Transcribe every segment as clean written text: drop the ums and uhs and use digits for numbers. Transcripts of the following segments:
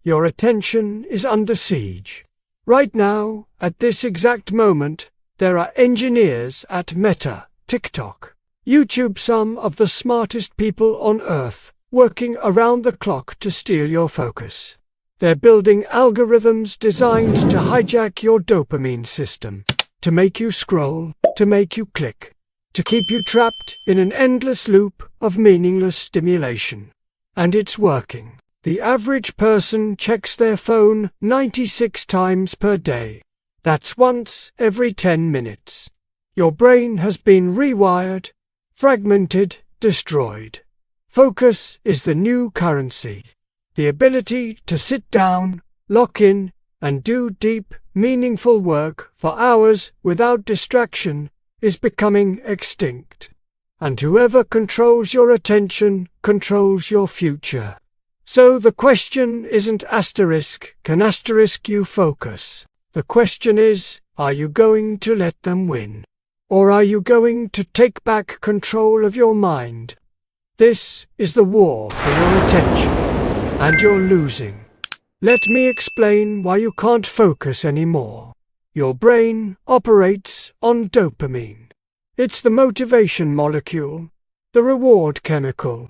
Your attention is under siege. Right now, at this exact moment, there are engineers at Meta, TikTok, YouTube, some of the smartest people on Earth, working around the clock to steal your focus. They're building algorithms designed to hijack your dopamine system, to make you scroll, to make you click, to keep you trapped in an endless loop of meaningless stimulation. And it's working. The average person checks their phone 96 times per day. That's once every 10 minutes. Your brain has been rewired, fragmented, destroyed. Focus is the new currency. The ability to sit down, lock in, and do deep, meaningful work for hours without distraction is becoming extinct. And whoever controls your attention controls your future. So the question isn't can you focus? The question is, are you going to let them win? Or are you going to take back control of your mind? This is the war for your attention, and you're losing. Let me explain why you can't focus anymore. Your brain operates on dopamine. It's the motivation molecule, the reward chemical.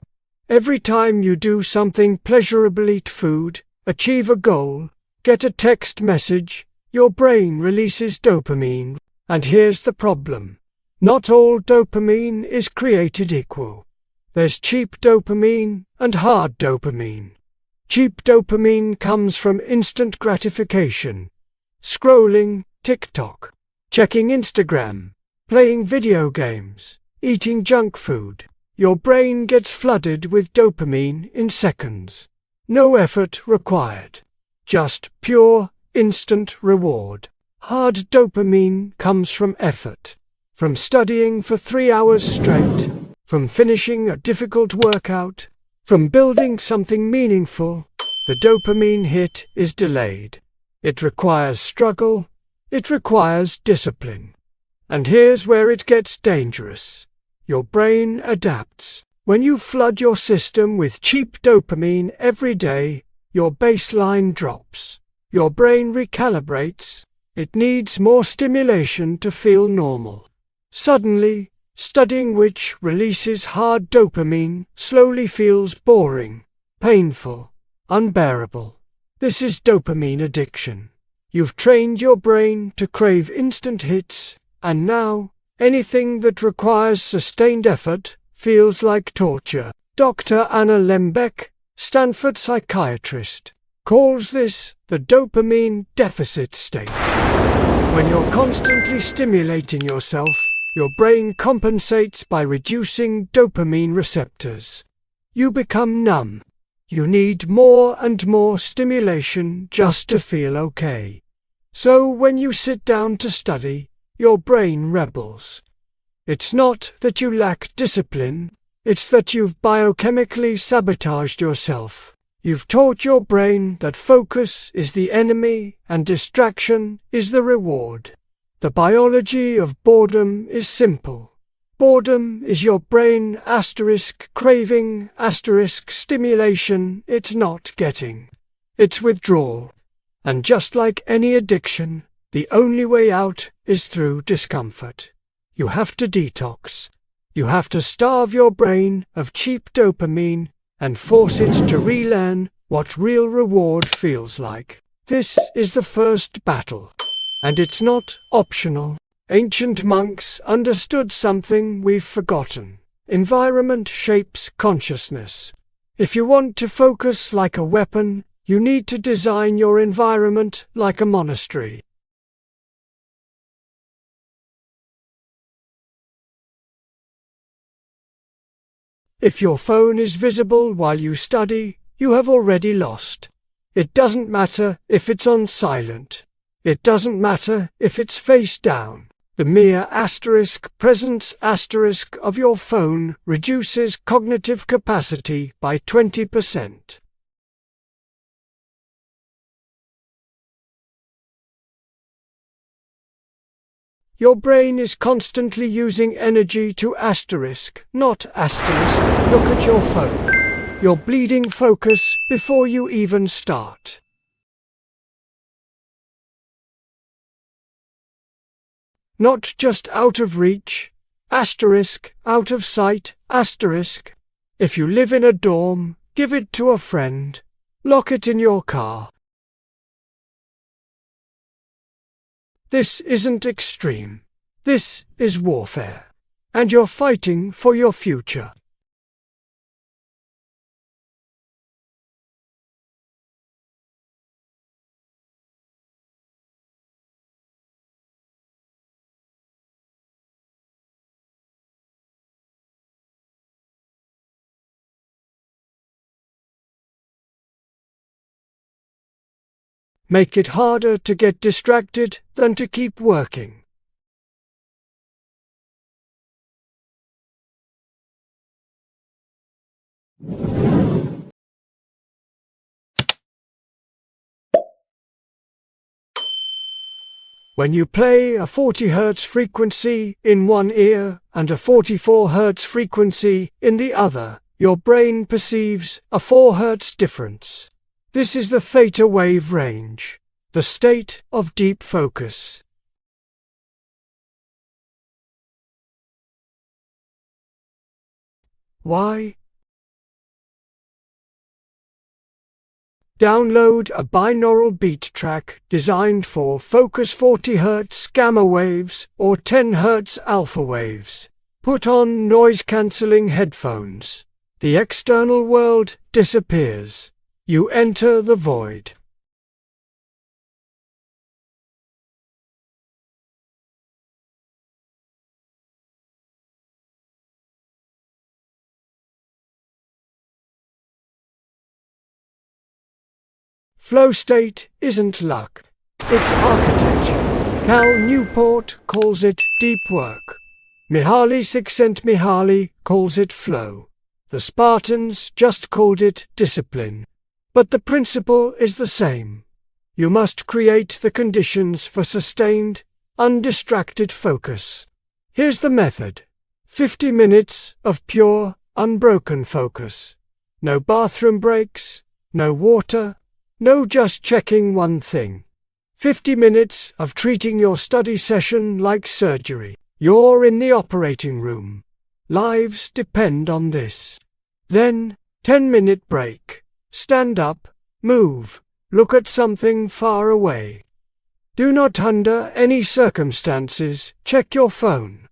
Every time you do something pleasurable, eat food, achieve a goal, get a text message, your brain releases dopamine. And here's the problem. Not all dopamine is created equal. There's cheap dopamine and hard dopamine. Cheap dopamine comes from instant gratification. Scrolling TikTok, checking Instagram, playing video games, eating junk food. Your brain gets flooded with dopamine in seconds. No effort required. Just pure, instant reward. Hard dopamine comes from effort. From studying for 3 hours straight. From finishing a difficult workout. From building something meaningful. The dopamine hit is delayed. It requires struggle. It requires discipline. And here's where it gets dangerous. Your brain adapts. When you flood your system with cheap dopamine every day, your baseline drops. Your brain recalibrates. It needs more stimulation to feel normal. Suddenly, studying, which releases hard dopamine, slowly feels boring, painful, unbearable. This is dopamine addiction. You've trained your brain to crave instant hits, and now, anything that requires sustained effort feels like torture. Dr. Anna Lembeck, Stanford psychiatrist, calls this the dopamine deficit state. When you're constantly stimulating yourself, your brain compensates by reducing dopamine receptors. You become numb. You need more and more stimulation just to feel okay. So when you sit down to study, your brain rebels. It's not that you lack discipline, it's that you've biochemically sabotaged yourself. You've taught your brain that focus is the enemy and distraction is the reward. The biology of boredom is simple. Boredom is your brain craving stimulation it's not getting. It's withdrawal. And just like any addiction, the only way out is through discomfort. You have to detox. You have to starve your brain of cheap dopamine and force it to relearn what real reward feels like. This is the first battle. And it's not optional. Ancient monks understood something we've forgotten. Environment shapes consciousness. If you want to focus like a weapon, you need to design your environment like a monastery. If your phone is visible while you study, you have already lost. It doesn't matter if it's on silent. It doesn't matter if it's face down. The mere presence of your phone reduces cognitive capacity by 20%. Your brain is constantly using energy to not look at your phone. You're bleeding focus before you even start. Not just out of reach, asterisk, out of sight, asterisk. If you live in a dorm, give it to a friend. Lock it in your car. This isn't extreme. This is warfare. And you're fighting for your future. Make it harder to get distracted than to keep working. When you play a 40 Hz frequency in one ear and a 44 Hz frequency in the other, your brain perceives a 4 Hz difference. This is the theta wave range, the state of deep focus. Why? Download a binaural beat track designed for focus 40 Hz gamma waves or 10 Hz alpha waves. Put on noise-cancelling headphones. The external world disappears. You enter the void. Flow state isn't luck, it's architecture. Cal Newport calls it deep work. Mihaly Csikszentmihalyi calls it flow. The Spartans just called it discipline. But the principle is the same. You must create the conditions for sustained, undistracted focus. Here's the method. 50 minutes of pure, unbroken focus. No bathroom breaks, no water, no just checking one thing. 50 minutes of treating your study session like surgery. You're in the operating room. Lives depend on this. Then, 10-minute break. Stand up, move, look at something far away. Do not under any circumstances check your phone.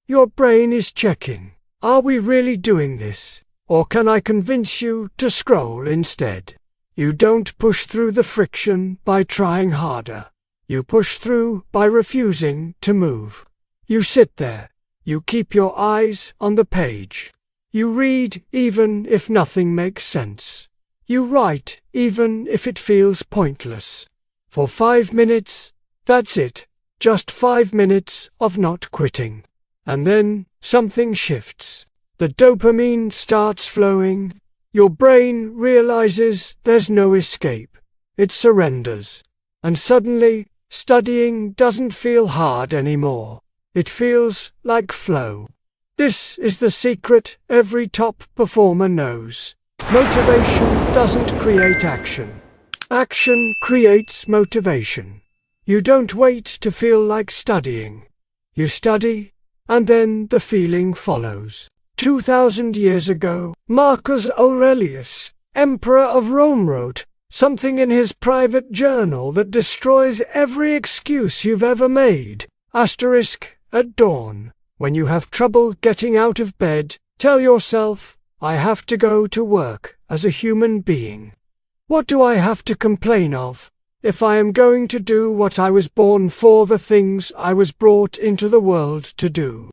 Your brain is checking. Are we really doing this? Or can I convince you to scroll instead? You don't push through the friction by trying harder. You push through by refusing to move. You sit there. You keep your eyes on the page. You read even if nothing makes sense. You write even if it feels pointless. For 5 minutes, that's it. Just 5 minutes of not quitting. And then something shifts. The dopamine starts flowing. Your brain realizes there's no escape. It surrenders. And suddenly, studying doesn't feel hard anymore. It feels like flow. This is the secret every top performer knows. Motivation doesn't create action. Action creates motivation. You don't wait to feel like studying. You study, and then the feeling follows. 2000 years ago, Marcus Aurelius, Emperor of Rome, wrote something in his private journal that destroys every excuse you've ever made. Asterisk, at dawn, When you have trouble getting out of bed, tell yourself, I have to go to work as a human being. What do I have to complain of, if I am going to do what I was born for, the things I was brought into the world to do?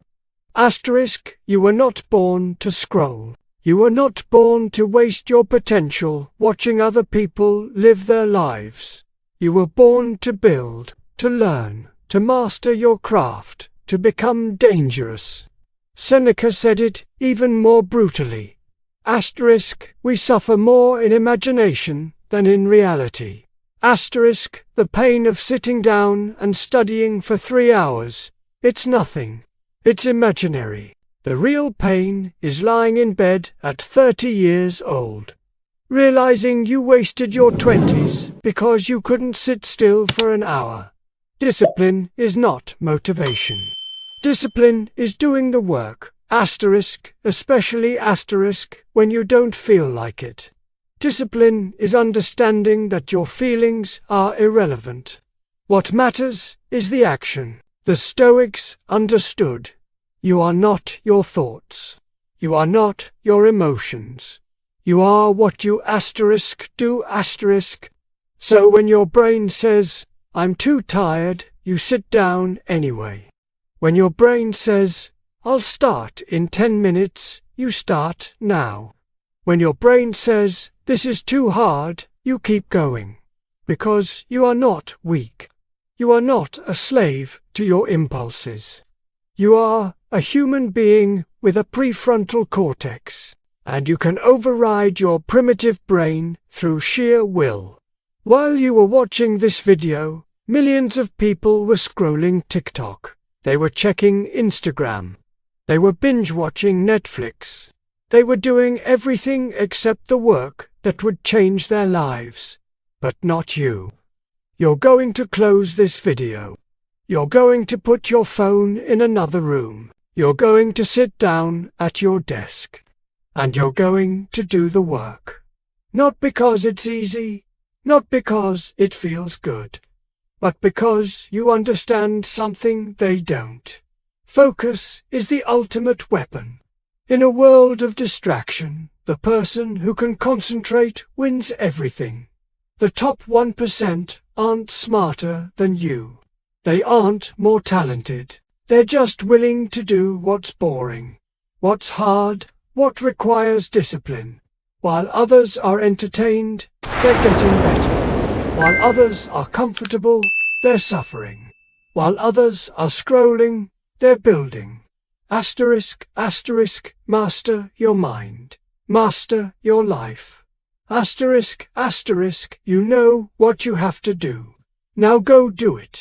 Asterisk, you were not born to scroll. You were not born to waste your potential watching other people live their lives. You were born to build, to learn, to master your craft, to become dangerous. Seneca said it even more brutally. Asterisk, we suffer more in imagination than in reality. Asterisk, the pain of sitting down and studying for 3 hours, it's nothing. It's imaginary. The real pain is lying in bed at 30 years old, realizing you wasted your 20s because you couldn't sit still for an hour. Discipline is not motivation. Discipline is doing the work, asterisk, especially asterisk, when you don't feel like it. Discipline is understanding that your feelings are irrelevant. What matters is the action. The Stoics understood. You are not your thoughts. You are not your emotions. You are what you asterisk do asterisk. So when your brain says, I'm too tired, you sit down anyway. When your brain says, I'll start in 10 minutes, you start now. When your brain says, this is too hard, you keep going. Because you are not weak. You are not a slave to your impulses. You are a human being with a prefrontal cortex, and you can override your primitive brain through sheer will. While you were watching this video, millions of people were scrolling TikTok. They were checking Instagram. They were binge-watching Netflix. They were doing everything except the work that would change their lives. But not you. You're going to close this video. You're going to put your phone in another room. You're going to sit down at your desk. And you're going to do the work. Not because it's easy, not because it feels good, but because you understand something they don't. Focus is the ultimate weapon. In a world of distraction, the person who can concentrate wins everything. The top 1% aren't smarter than you. They aren't more talented. They're just willing to do what's boring, what's hard, what requires discipline. While others are entertained, they're getting better. While others are comfortable, they're suffering. While others are scrolling, they're building. Asterisk, asterisk, master your mind. Master your life. Asterisk, asterisk, you know what you have to do. Now go do it.